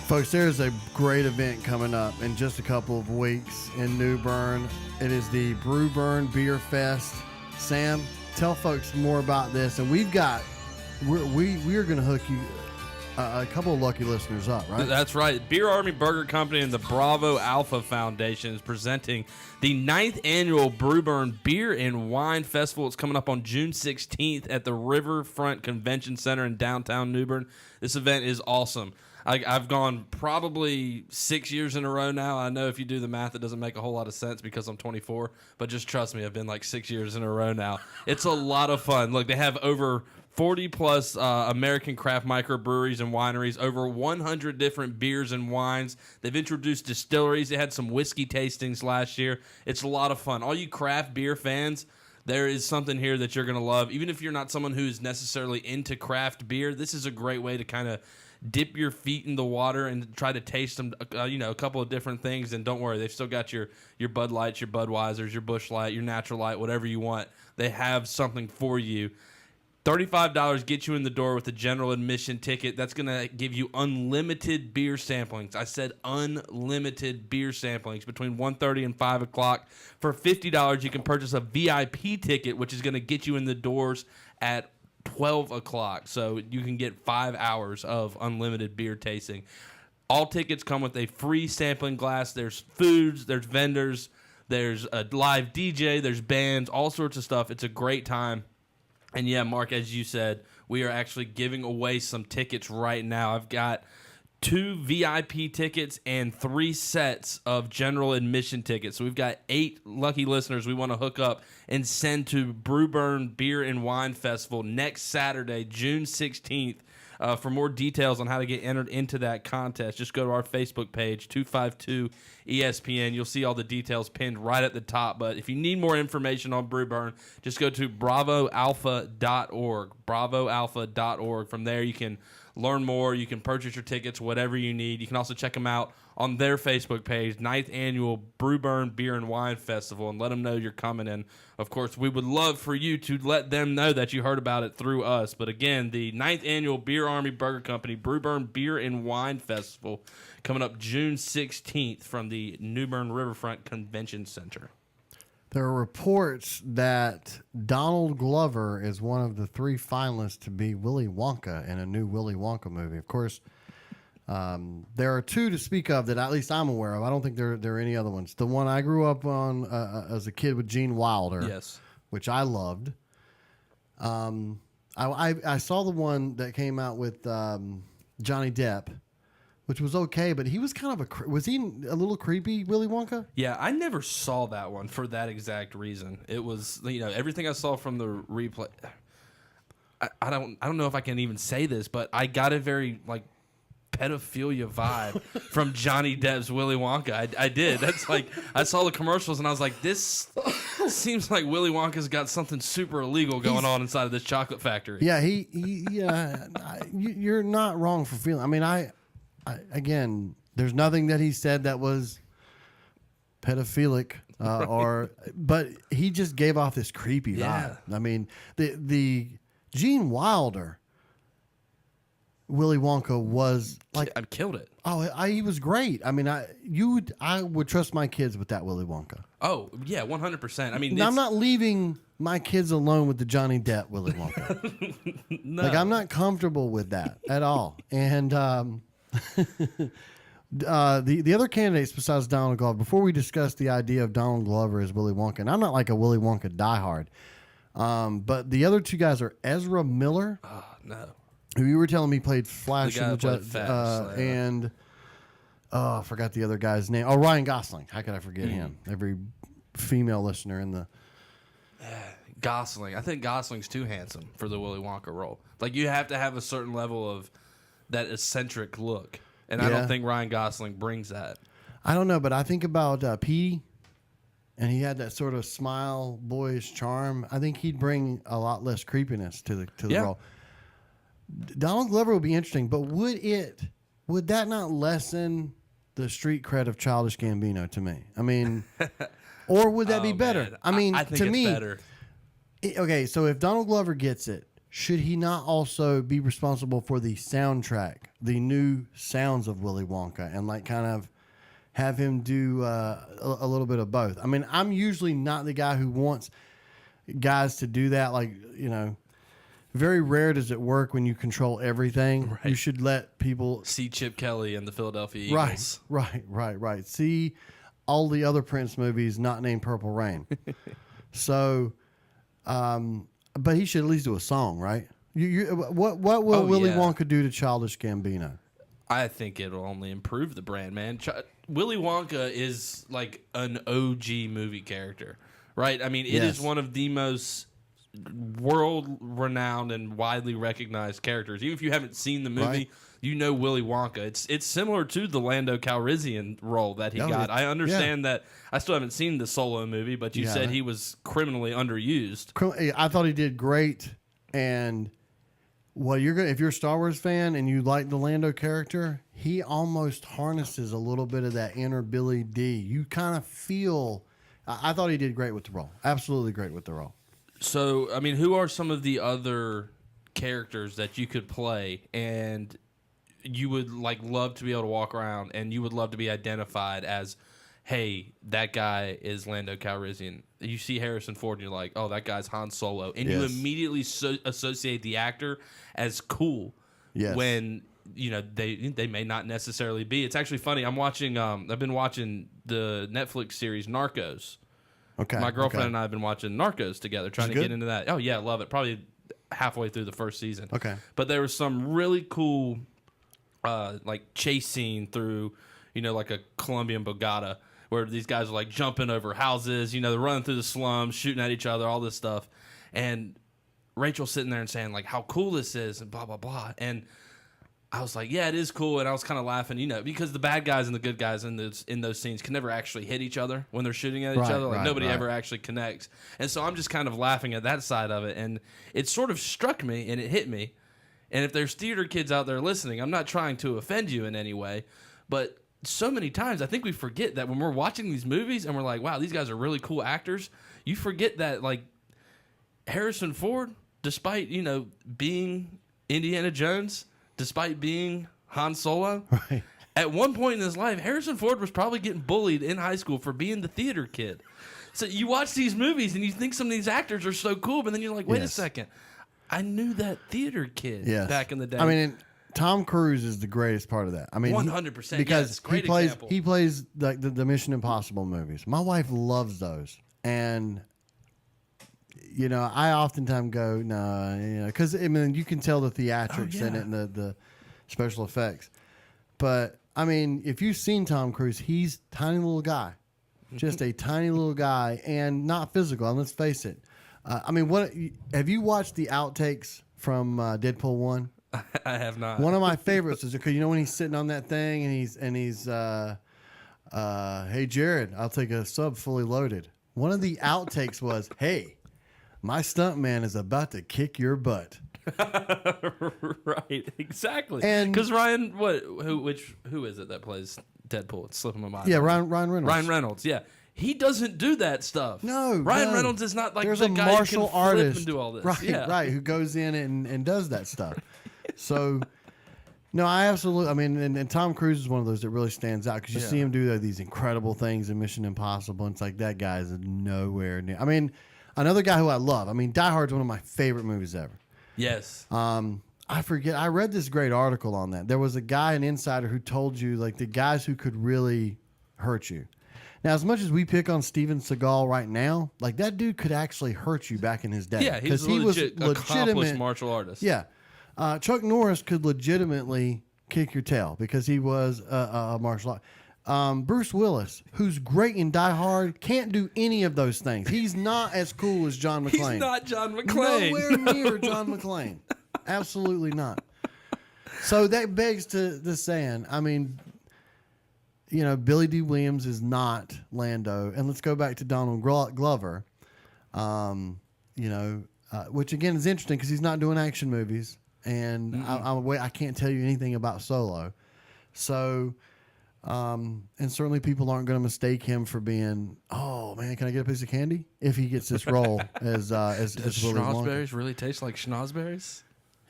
Folks, there's a great event coming up in just a couple of weeks in New Bern. It is the Brew Bern Beer Fest. Sam, tell folks more about this. And we are going to hook you a couple of lucky listeners up, right? That's right. Beer Army Burger Company and the Bravo Alpha Foundation is presenting the 9th annual Brew Bern Beer and Wine Festival. It's coming up on June 16th at the Riverfront Convention Center in downtown New Bern. This event is awesome. I've gone probably 6 years in a row now. I know if you do the math, it doesn't make a whole lot of sense because I'm 24. But just trust me, I've been like 6 years in a row now. It's a lot of fun. Look, they have over 40-plus American craft microbreweries and wineries, over 100 different beers and wines. They've introduced distilleries. They had some whiskey tastings last year. It's a lot of fun. All you craft beer fans, there is something here that you're going to love. Even if you're not someone who's necessarily into craft beer, this is a great way to kind of dip your feet in the water and try to taste them, a couple of different things. And don't worry, they've still got your Bud Lights, your Budweisers, your Busch Light, your Natural Light, whatever you want. They have something for you. $35 gets you in the door with a general admission ticket. That's going to give you unlimited beer samplings. I said unlimited beer samplings between 1:30 and 5 o'clock. For $50, you can purchase a VIP ticket, which is going to get you in the doors at 12 o'clock. So you can get 5 hours of unlimited beer tasting. All tickets come with a free sampling glass. There's foods, there's vendors, there's a live DJ, there's bands, all sorts of stuff. It's a great time. And yeah, Mark, as you said, we are actually giving away some tickets right now. I've got 2 VIP tickets and 3 sets of general admission tickets. So we've got 8 lucky listeners we want to hook up and send to Brew Bern Beer and Wine Festival next Saturday, June 16th. For more details on how to get entered into that contest, just go to our Facebook page, 252 ESPN. You'll see all the details pinned right at the top. But if you need more information on Brew Bern, just go to bravoalpha.org, bravoalpha.org. From there, you can learn more. You can purchase your tickets, whatever you need. You can also check them out on their Facebook page, 9th Annual Brew Bern Beer and Wine Festival, and let them know you're coming. And, of course, we would love for you to let them know that you heard about it through us. But, again, the 9th Annual Beer Army Burger Company Brew Bern Beer and Wine Festival coming up June 16th from the New Bern Riverfront Convention Center. There are reports that Donald Glover is one of the 3 finalists to be Willy Wonka in a new Willy Wonka movie. Of course, there are 2 to speak of that at least I'm aware of. I don't think there are any other ones. The one I grew up on as a kid with Gene Wilder, yes, which I loved. I saw the one that came out with Johnny Depp, which was okay, but he was kind of was he a little creepy, Willy Wonka? Yeah, I never saw that one for that exact reason. It was, everything I saw from the replay. I don't know if I can even say this, but I got a very pedophilia vibe from Johnny Depp's Willy Wonka. I did. That's I saw the commercials and I was like, this seems like Willy Wonka's got something super illegal going on inside of this chocolate factory. Yeah, you're not wrong for feeling. I mean, again, there's nothing that he said that was pedophilic but he just gave off this creepy vibe. I mean, the Gene Wilder Willy Wonka was like, I killed it. Oh, he was great. I mean, I would trust my kids with that Willy Wonka. Oh yeah, 100%. I mean, I'm not leaving my kids alone with the Johnny Depp Willy Wonka. No. I'm not comfortable with that at all. And the other candidates besides Donald Glover, before we discuss the idea of Donald Glover as Willy Wonka, and I'm not like a Willy Wonka diehard, but the other 2 guys are Ezra Miller. Oh no. Who you were telling me played Flash in the Flash, and I forgot the other guy's name. Oh, Ryan Gosling. How could I forget him? Every female listener in the Gosling. I think Gosling's too handsome for the Willy Wonka role. You have to have a certain level of that eccentric look, and I don't think Ryan Gosling brings that. I don't know, but I think about Petey, and he had that sort of smile, boyish charm. I think he'd bring a lot less creepiness to the role. Donald Glover would be interesting, but would that not lessen the street cred of Childish Gambino to me? I mean, or would that be better? Man. I mean, I think to it's me, better. Okay, so if Donald Glover gets it, should he not also be responsible for the soundtrack, the new sounds of Willy Wonka, and like kind of have him do a little bit of both? I mean, I'm usually not the guy who wants guys to do that. Like, you know, very rare does it work when you control everything. Right. You should let people see Chip Kelly and the Philadelphia Eagles. Right. See all the other Prince movies not named Purple Rain. So, but he should at least do a song, right? What will Willy Wonka do to Childish Gambino? I think it'll only improve the brand, man. Willy Wonka is like an OG movie character, right? I mean, it is one of the most world-renowned and widely recognized characters. Even if you haven't seen the movie, you know Willy Wonka. It's similar to the Lando Calrissian role that he got. I understand that. I still haven't seen the Solo movie, but you said he was criminally underused. I thought he did great, and well, if you're a Star Wars fan and you like the Lando character, he almost harnesses a little bit of that inner Billy D. You kind of feel. I thought he did great with the role. Absolutely great with the role. So, I mean, who are some of the other characters that you could play and you would like love to be able to walk around and you would love to be identified as, hey, that guy is Lando Calrissian? You see Harrison Ford and you're like, oh, that guy's Han Solo. And you immediately associate the actor as cool when, you know, they may not necessarily be. It's actually funny. I've been watching the Netflix series Narcos. Okay. My girlfriend and I have been watching Narcos together, trying to get into that. Oh, yeah, love it. Probably halfway through the first season. Okay. But there was some really cool, like, chase scene through, you know, like a Colombian Bogota, where these guys are, like, jumping over houses. You know, they're running through the slums, shooting at each other, all this stuff. And Rachel's sitting there and saying, like, how cool this is and blah, blah, blah. And I was like, yeah, it is cool. And I was kind of laughing, you know, because the bad guys and the good guys in those scenes can never actually hit each other when they're shooting at each other. Like, nobody ever actually connects. And so I'm just kind of laughing at that side of it. And it sort of struck me and it hit me. And if there's theater kids out there listening, I'm not trying to offend you in any way. But so many times I think we forget that when we're watching these movies and we're like, wow, these guys are really cool actors. You forget that, like, Harrison Ford, despite, you know, being Indiana Jones, despite being Han Solo, at one point in his life, Harrison Ford was probably getting bullied in high school for being the theater kid. So you watch these movies and you think some of these actors are so cool, but then you're like, wait a second. I knew that theater kid back in the day. I mean, Tom Cruise is the greatest part of that. I mean, 100%. Because he plays like the Mission Impossible movies. My wife loves those. And you know, I oftentimes go, no, you know, because I mean, you can tell the theatrics in it and the special effects. But I mean, if you've seen Tom Cruise, he's a tiny little guy, just a tiny little guy, and not physical. And let's face it. I mean, what have you watched the outtakes from Deadpool 1? I have not. One of my favorites is because you know when he's sitting on that thing and he's hey Jared, I'll take a sub fully loaded. One of the outtakes was, hey, my stuntman is about to kick your butt. Right, exactly. And because Ryan, who is it that plays Deadpool? It's slipping my mind. Yeah, Ryan Reynolds. Ryan Reynolds. Yeah, he doesn't do that stuff. No, Ryan Reynolds is not like there's the a guy martial who can flip artist and do all this. Right, who goes in and does that stuff. So. No, I absolutely. I mean, and Tom Cruise is one of those that really stands out because you see him do these incredible things in Mission Impossible. And it's like that guy is nowhere near. I mean, another guy who I love. I mean, Die Hard's one of my favorite movies ever. Yes. I forget. I read this great article on that. There was a guy, an insider, who told you like the guys who could really hurt you. Now, as much as we pick on Steven Seagal right now, like that dude could actually hurt you back in his day. Yeah, he was accomplished martial artist. Yeah. Chuck Norris could legitimately kick your tail because he was a martial art. Bruce Willis, who's great in Die Hard, can't do any of those things. He's not as cool as John McClane. He's not John McClane. Nowhere near John McClane. Absolutely not. So that begs to saying, I mean, you know, Billy D. Williams is not Lando. And let's go back to Donald Glover, you know, which again is interesting because he's not doing action movies. And I can't tell you anything about Solo. So And certainly people aren't going to mistake him for being, oh man, can I get a piece of candy? If he gets this role as Does Willy Wonka. schnozberries really taste like schnozberries?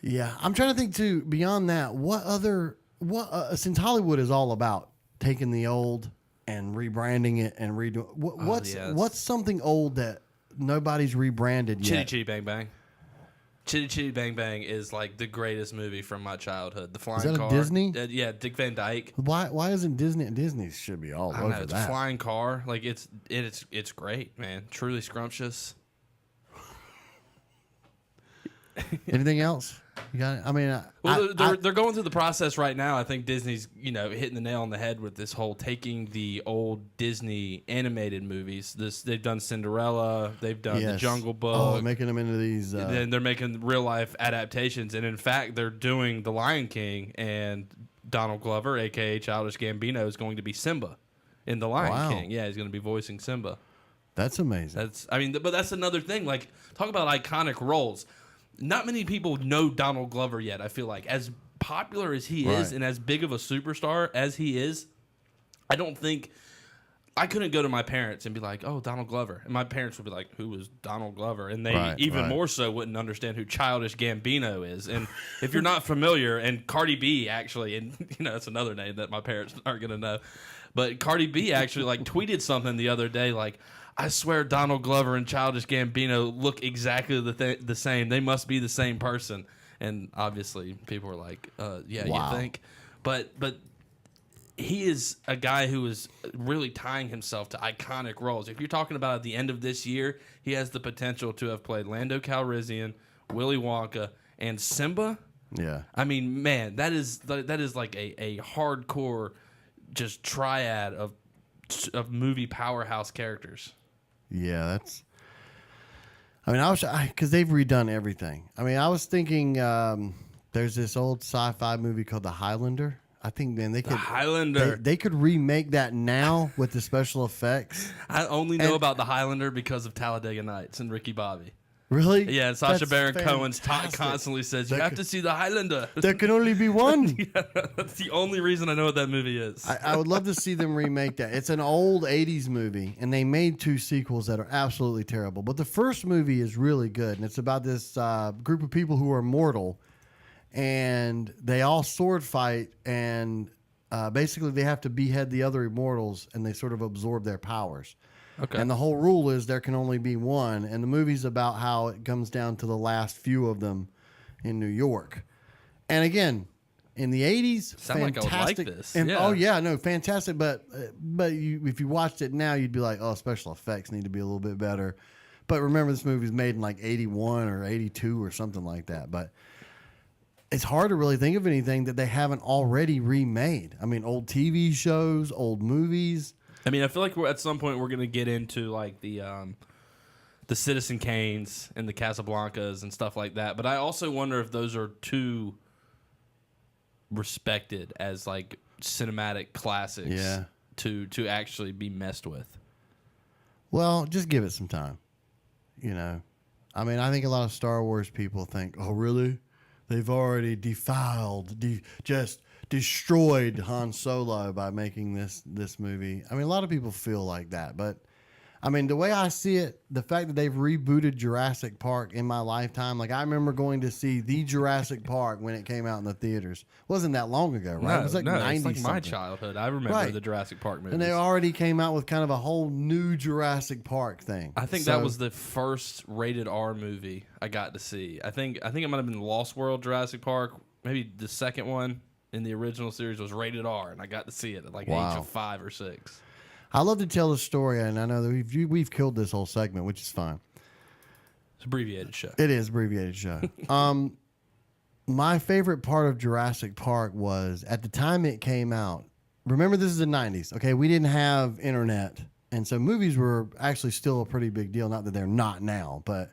Yeah, I'm trying to think too. Beyond that, since Hollywood is all about taking the old and rebranding it and redoing, what's something old that nobody's rebranded yet? Chitty Chitty Bang Bang. Chitty Chitty Bang Bang is like the greatest movie from my childhood. The flying Is that a car. Disney? Yeah, Dick Van Dyke. Why isn't Disney? Disney should be all I over know, it's that. a flying car. Like it's great, man. Truly scrumptious. Anything else? You got it? I mean, well, they're going through the process right now. I think Disney's hitting the nail on the head with this whole taking the old Disney animated movies. They've done Cinderella, they've done The Jungle Book, making them into these. Then they're making real life adaptations, and in fact, they're doing The Lion King, and Donald Glover, aka Childish Gambino, is going to be Simba in The Lion King. Yeah, he's going to be voicing Simba. That's amazing. But that's another thing. Like, talk about iconic roles. Not many people know Donald Glover yet, I feel like. As popular as he is and as big of a superstar as he is, I don't think... I couldn't go to my parents and be like, oh, Donald Glover. And my parents would be like, who is Donald Glover? And they more so wouldn't understand who Childish Gambino is. And if you're not familiar, and Cardi B actually, and that's another name that my parents aren't going to know. But Cardi B actually tweeted something the other day like, I swear Donald Glover and Childish Gambino look exactly the same. They must be the same person. And obviously people were like, yeah, you think? But he is a guy who is really tying himself to iconic roles. If you're talking about at the end of this year, he has the potential to have played Lando Calrissian, Willy Wonka, and Simba. Yeah. I mean, man, that is like a hardcore just triad of movie powerhouse characters. Yeah, that's. I mean, because they've redone everything. I mean, I was thinking there's this old sci-fi movie called The Highlander. I think, man, they could remake that now with the special effects. I only know about The Highlander because of Talladega Nights and Ricky Bobby. Really? Yeah, Sacha Baron Cohen constantly says, you have to see The Highlander. There can only be one. Yeah, that's the only reason I know what that movie is. I would love to see them remake that. It's an old 80s movie, and they made 2 sequels that are absolutely terrible. But the first movie is really good, and it's about this group of people who are mortal, and they all sword fight, and basically they have to behead the other immortals, and they sort of absorb their powers. Okay. And the whole rule is there can only be one. And the movie's about how it comes down to the last few of them in New York. And again, in the 80s, sound fantastic. Like I would like this. And, oh, yeah, no, fantastic. But if you watched it now, you'd be like, oh, special effects need to be a little bit better. But remember, this movie was made in like 81 or 82 or something like that. But it's hard to really think of anything that they haven't already remade. I mean, old TV shows, old movies. I mean, I feel like at some point we're going to get into like the Citizen Kanes and the Casablancas and stuff like that. But I also wonder if those are too respected as like cinematic classics to actually be messed with. Well, just give it some time. I mean, I think a lot of Star Wars people think, oh, really? They've already just destroyed Han Solo by making this movie. I mean, a lot of people feel like that, but I mean, the way I see it, the fact that they've rebooted Jurassic Park in my lifetime, like I remember going to see the Jurassic Park when it came out in the theaters. Wasn't that long ago, right? No, it was like 90 it's like my something. childhood. I remember the Jurassic Park movies. And they already came out with kind of a whole new Jurassic Park thing. I think that was the first rated R movie I got to see. I think it might have been Lost World Jurassic Park. Maybe the second one in the original series was rated R, and I got to see it at like age of 5 or 6. I love to tell the story, and I know that we've killed this whole segment, which is fine. It's an abbreviated show. It is an abbreviated show. My favorite part of Jurassic Park was at the time it came out. Remember, this is the 90s. Okay, we didn't have internet, and so movies were actually still a pretty big deal. Not that they're not now, but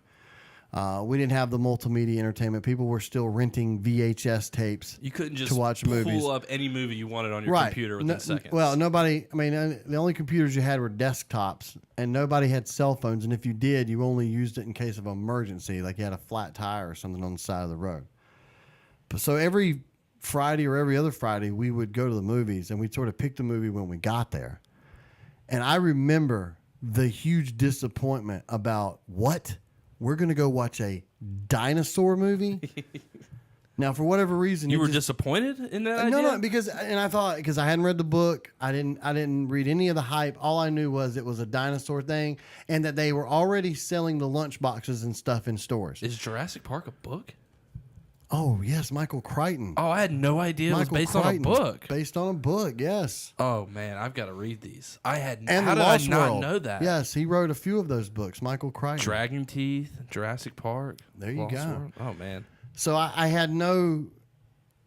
we didn't have the multimedia entertainment. People were still renting VHS tapes. You couldn't just to watch movies. Pull up any movie you wanted on your computer within seconds. Well, nobody. I mean, the only computers you had were desktops, and nobody had cell phones. And if you did, you only used it in case of emergency, like you had a flat tire or something on the side of the road. So every Friday or every other Friday, we would go to the movies, and we'd sort of pick the movie when we got there. And I remember the huge disappointment about what? We're going to go watch a dinosaur movie? Now, for whatever reason, you were disappointed in that idea? No, because I thought, because I hadn't read the book, I didn't read any of the hype. All I knew was it was a dinosaur thing, and that they were already selling the lunch boxes and stuff in stores. Is Jurassic Park a book? Oh yes, Michael Crichton. Oh, I had no idea it was based on a book. Based on a book, yes. Oh man, I've got to read these. I had. And how The did Lost I not World. know that? Yes, he wrote a few of those books. Michael Crichton. Dragon Teeth, Jurassic Park. There you Lost go. World. Oh man. So I had no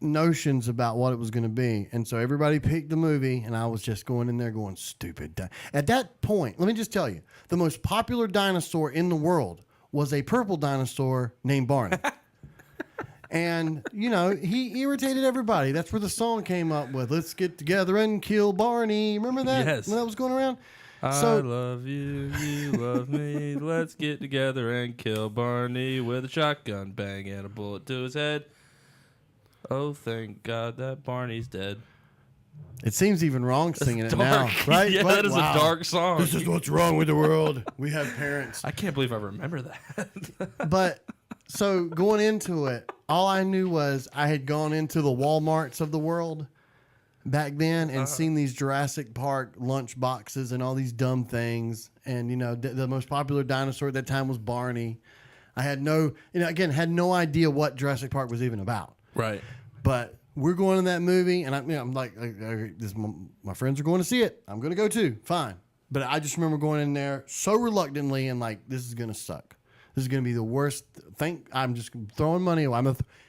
notions about what it was going to be, and so everybody picked the movie, and I was just going in there going, stupid. At that point, let me just tell you, the most popular dinosaur in the world was a purple dinosaur named Barney. And, you know, he irritated everybody. That's where the song came up with. Let's get together and kill Barney. Remember that? Yes. When that was going around? I love you, you love me. Let's get together and kill Barney with a shotgun bang and a bullet to his head. Oh, thank God that Barney's dead. It seems even wrong singing it Dark. now, right? Yeah, that is a dark song. This is what's wrong with the world. We have parents. I can't believe I remember that. But so going into it, all I knew was I had gone into the Walmarts of the world back then and seen these Jurassic Park lunch boxes and all these dumb things. And, you know, the most popular dinosaur at that time was Barney. I had no idea what Jurassic Park was even about. Right. But we're going in that movie, and I'm like my friends are going to see it. I'm going to go too. Fine. But I just remember going in there so reluctantly and like, this is going to suck. This is going to be the worst thing. I'm just throwing money away.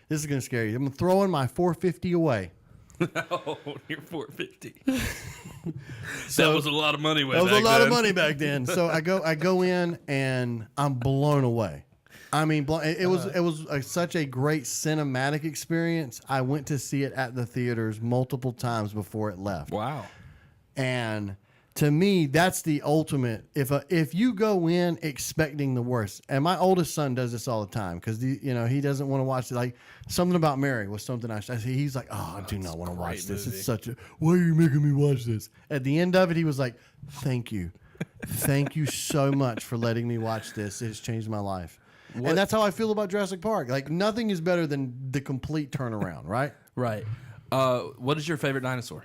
This is going to scare you. I'm throwing my $4.50 away. Oh, you're $4.50. That was a lot of money. That was a lot of money back then. So I go in and I'm blown away. I mean, it was such a great cinematic experience. I went to see it at the theaters multiple times before it left. Wow. And to me, that's the ultimate. If you go in expecting the worst, and my oldest son does this all the time because he doesn't want to watch it. Like Something About Mary was something I see. He's like, oh, I do not want to watch this. Movie. It's such a. Why are you making me watch this? At the end of it, he was like, thank you so much for letting me watch this. It's changed my life. And that's how I feel about Jurassic Park. Like nothing is better than the complete turnaround, right? Right. What is your favorite dinosaur?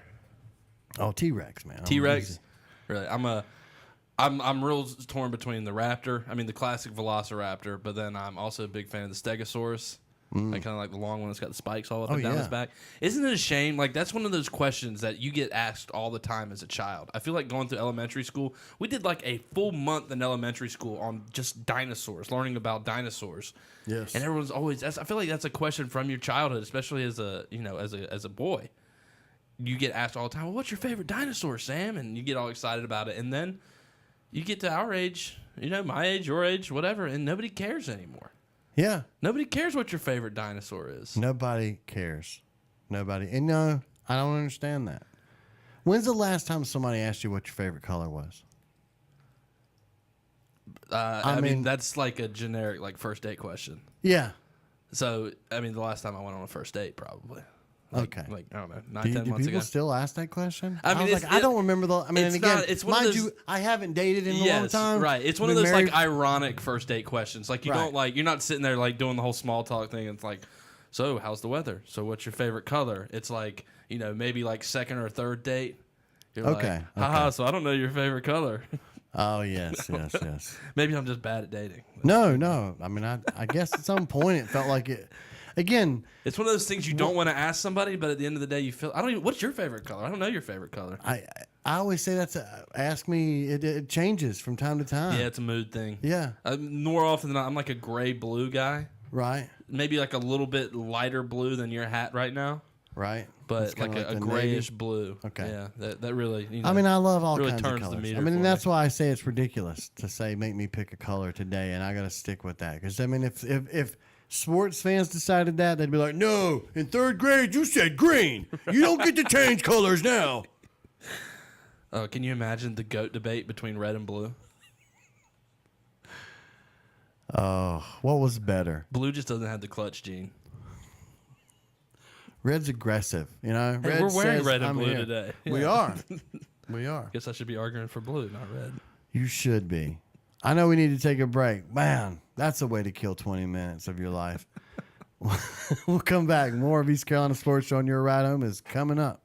Oh, T-Rex, man. T-Rex. Really, I'm real torn between the raptor. I mean, the classic Velociraptor, but then I'm also a big fan of the Stegosaurus. Like kind of like the long one that's got the spikes all up and down his back. Isn't it a shame? Like that's one of those questions that you get asked all the time as a child. I feel like going through elementary school, we did like a full month in elementary school on just dinosaurs, learning about dinosaurs. Yes. And everyone's always. I feel like that's a question from your childhood, especially as a as a boy. You get asked all the time, well, what's your favorite dinosaur, Sam? And you get all excited about it. And then you get to our age, my age, your age, whatever, and nobody cares anymore. Yeah. Nobody cares what your favorite dinosaur is. Nobody cares. Nobody. And no, I don't understand that. When's the last time somebody asked you what your favorite color was? I mean, that's like a generic first date question. Yeah. So, I mean, the last time I went on a first date, probably. Okay. I don't know, 9, 10 Do months people ago. still ask that question? I mean, I don't remember the. I mean, and again, it's one of mind those, you, I haven't dated in a long time. Right. It's one of those ironic first date questions. Like you don't you're not sitting there doing the whole small talk thing. It's like, so how's the weather? So what's your favorite color? It's like maybe second or third date. You're okay. Haha. So I don't know your favorite color. Oh yes. Maybe I'm just bad at dating. No. I mean, I guess at some point it felt like it. Again, it's one of those things you don't want to ask somebody, but at the end of the day, you feel what's your favorite color? I don't know your favorite color. I always say ask me. It changes from time to time. Yeah, it's a mood thing. Yeah. More often than not, I'm like a gray blue guy. Right. Maybe a little bit lighter blue than your hat right now. Right. But like a grayish blue. Okay. Yeah, that really. I mean, I love all really kinds of turns colors. the meter I mean, for and that's me. why I say it's ridiculous to say make me pick a color today, and I got to stick with that because I mean, if sports fans decided that, they'd be like, no, in third grade you said green. You don't get to change colors now. Oh, can you imagine the GOAT debate between red and blue? Oh, what was better? Blue just doesn't have the clutch gene. Red's aggressive, you know. Hey, Red we're wearing says, red and "I'm blue here." today. We Yeah. are. We are. Guess I should be arguing for blue, not red. You should be. I know we need to take a break. Man, that's a way to kill 20 minutes of your life. We'll come back. More of East Carolina Sports Show on your ride home is coming up.